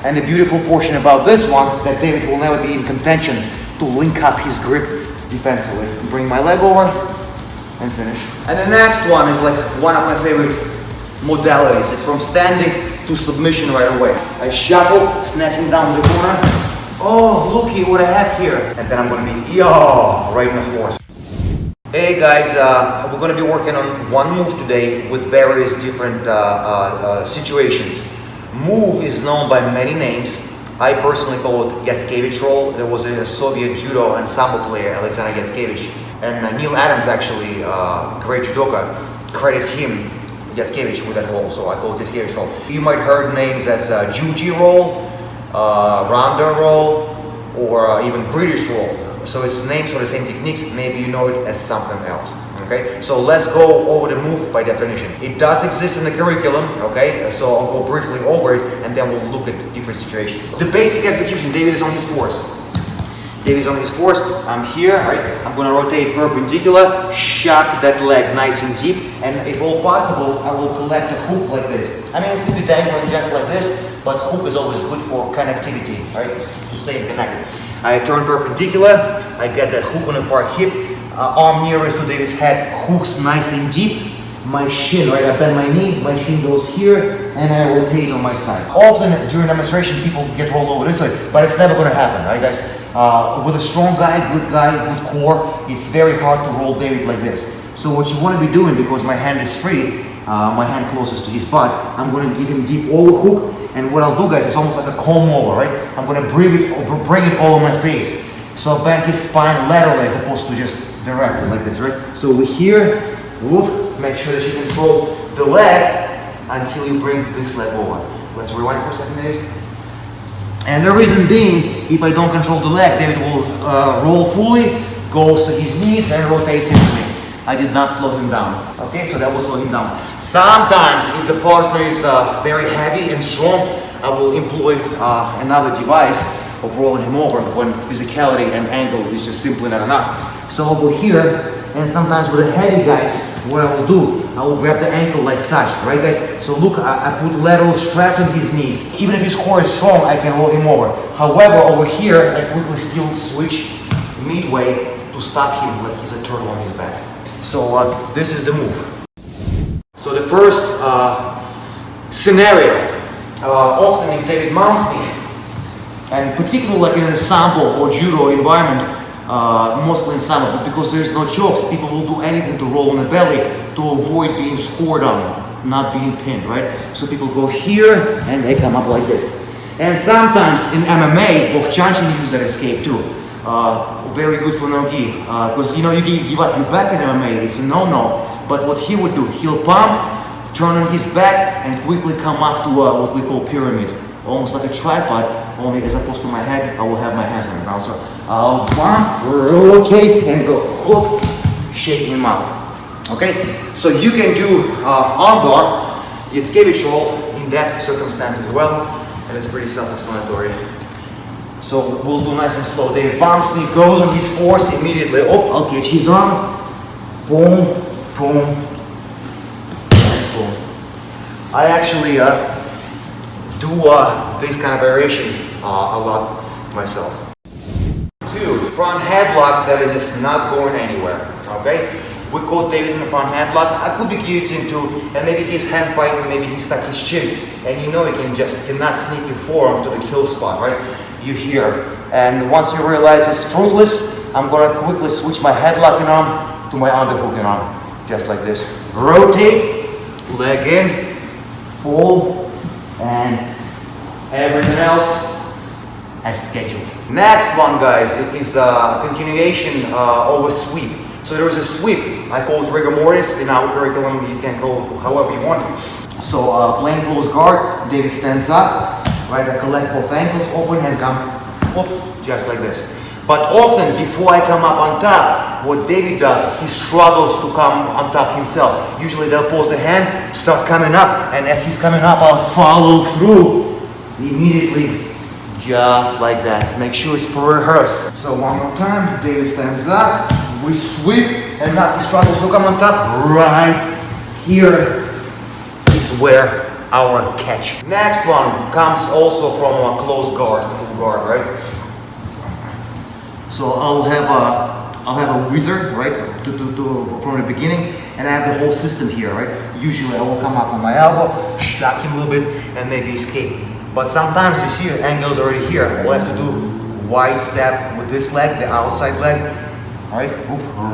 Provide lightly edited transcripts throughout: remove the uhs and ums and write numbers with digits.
And the beautiful portion about this one, that David will never be in contention to link up his grip defensively. Bring my leg over and finish. And the next one is like one of my favorite modalities. It's from standing to submission right away. I shuffle, snapping down the corner. Oh, looky what I have here. And then I'm gonna be, right in the horse. Hey guys, we're gonna be working on one move today with various different situations. Move is known by many names. I personally call it IATSKEVICH roll. There was a Soviet judo and sambo player, Alexander IATSKEVICH. And Neil Adams, actually, great judoka, credits him, IATSKEVICH, with that roll. So I call it IATSKEVICH roll. You might heard names as Juji roll, Ronda roll, or even British roll. So it's names for the same techniques. Maybe you know it as something else. Okay, so let's go over the move by definition. It does exist in the curriculum, okay, so I'll go briefly over it and then we'll look at different situations. The basic execution, David is on his force. David is on his force, I'm here, right? I'm gonna rotate perpendicular, shock that leg nice and deep, and if all possible, I will collect a hook like this. I mean, it could be dangling just like this, but hook is always good for connectivity, right? To stay connected. I turn perpendicular, I get that hook on the far hip, arm nearest to David's head, hooks nice and deep. My shin, right, I bend my knee, my shin goes here, and I rotate on my side. Often during demonstration, people get rolled over this way, but it's never gonna happen, right guys? With a strong guy, good core, it's very hard to roll David like this. So what you wanna be doing, because my hand is free, my hand closest to his butt, I'm gonna give him deep overhook, and what I'll do guys, it's almost like a comb over, right? I'm gonna bring it over my face. So I'll bend his spine laterally as opposed to just directly like this, right? So we're here, whoop, make sure that you control the leg until you bring this leg over. Let's rewind for a second, David. And the reason being, if I don't control the leg, David will roll fully, goes to his knees and rotates into me. I did not slow him down. Okay, so that will slow him down. Sometimes, if the partner is very heavy and strong, I will employ another device of rolling him over when physicality and angle is just simply not enough. So I'll go here, and sometimes with the heavy guys, what I will do, I will grab the ankle like such, right guys? So look, I put lateral stress on his knees. Even if his core is strong, I can roll him over. However, over here, I quickly still switch midway to stop him like he's a turtle on his back. So this is the move. So the first scenario, often if David mounts me, and particularly like in a sambo or judo environment, mostly in sambo, but because there's no chokes, people will do anything to roll on the belly to avoid being scored on, not being pinned, right? So people go here and they come up like this. And sometimes in MMA, both Chanchin use that escape too. Very good for no-gi, because you know you give up your back in MMA, it's a no-no. But what he would do, he'll pump, turn on his back, and quickly come up to what we call pyramid, almost like a tripod. Only as opposed to my head, I will have my hands on it now. So I'll pump, rotate, and go whoop, shake him out. Okay, so you can do armbar, IATSKEVICH roll in that circumstance as well, and it's pretty self-explanatory. So we'll do nice and slow. David bumps me, goes on his force immediately. Oh, I'll catch his arm. Boom, boom, and boom. I actually do this kind of variation a lot myself. 2, front headlock that is just not going anywhere. Okay? We caught David in the front headlock. I could be guillotine too, and maybe he's hand fighting, maybe he stuck his chin, and you know he cannot sneak your forearm to the kill spot, right? You hear, and once you realize it's fruitless, I'm gonna quickly switch my headlocking arm to my underhooking arm, just like this. Rotate, leg in, pull, and everything else as scheduled. Next one, guys, is a continuation of a sweep. So there is a sweep. I call it rigor mortis. In our curriculum, you can call it however you want. So plain close guard, David stands up. Right, I collect both ankles, open and come up, just like this. But often, before I come up on top, what David does, he struggles to come on top himself. Usually they'll pose the hand, start coming up, and as he's coming up, I'll follow through immediately, just like that. Make sure it's rehearsed. So one more time, David stands up, we sweep, and now he struggles to come on top. Right here is where our catch. Next one comes also from a close guard, full guard, right? So I'll have a wizard, right, from the beginning, and I have the whole system here, right? Usually I will come up on my elbow, shock him a little bit, and maybe escape. But sometimes you see the angle is already here. We'll have to do wide step with this leg, the outside leg, all right,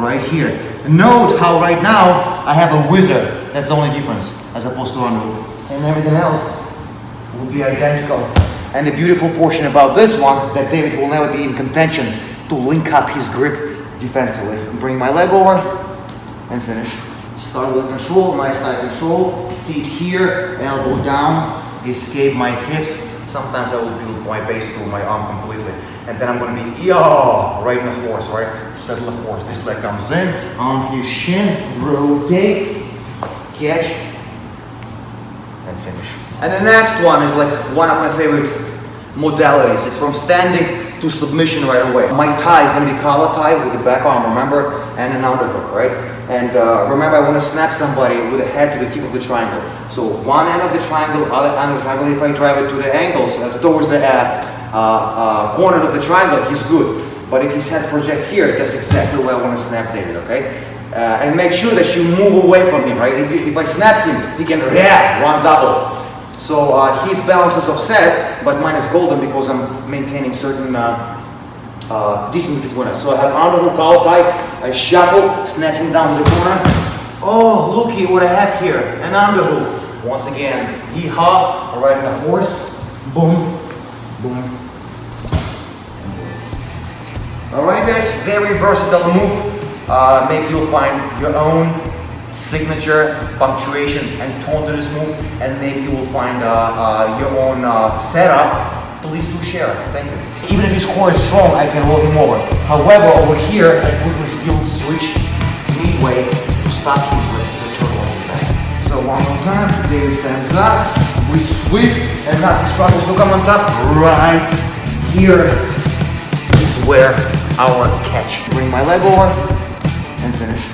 right here. Note how right now I have a wizard. That's the only difference, as opposed to underhook. And everything else will be identical. And the beautiful portion about this one, that David will never be in contention to link up his grip defensively. Bring my leg over and finish. Start with control, nice tight control. Feet here, elbow down, escape my hips. Sometimes I will build my base through my arm completely. And then I'm gonna be, right in the horse, right? Settle the horse. This leg comes in, on his shin, rotate, catch, and finish. And the next one is like one of my favorite modalities. It's from standing to submission right away. My tie is gonna be collar tie with the back arm, remember? And an underhook, right? And remember, I wanna snap somebody with the head to the tip of the triangle. So one end of the triangle, other end of the triangle, if I drive it to the angles, towards the corner of the triangle, he's good. But if his head projects here, that's exactly where I wanna snap David, okay? And make sure that you move away from him, right? If I snap him, he can react, one double. So his balance is offset, but mine is golden because I'm maintaining certain distance between us. So I have underhook, collar tie, I shuffle, snap him down the corner. Oh, looky what I have here, an underhook. Once again, yee-haw, right in the horse, boom, boom. All right, guys, very versatile move. Maybe you'll find your own signature, punctuation, and tone to this move, and maybe you will find your own setup. Please do share. Thank you. Even if his core is strong, I can roll him over. However, over here, I quickly still switch midway to stop him with the turtle on his back. So one more time, David stands up, we sweep, and now he struggles to come on top. Right here is where our catch. Bring my leg over and finish.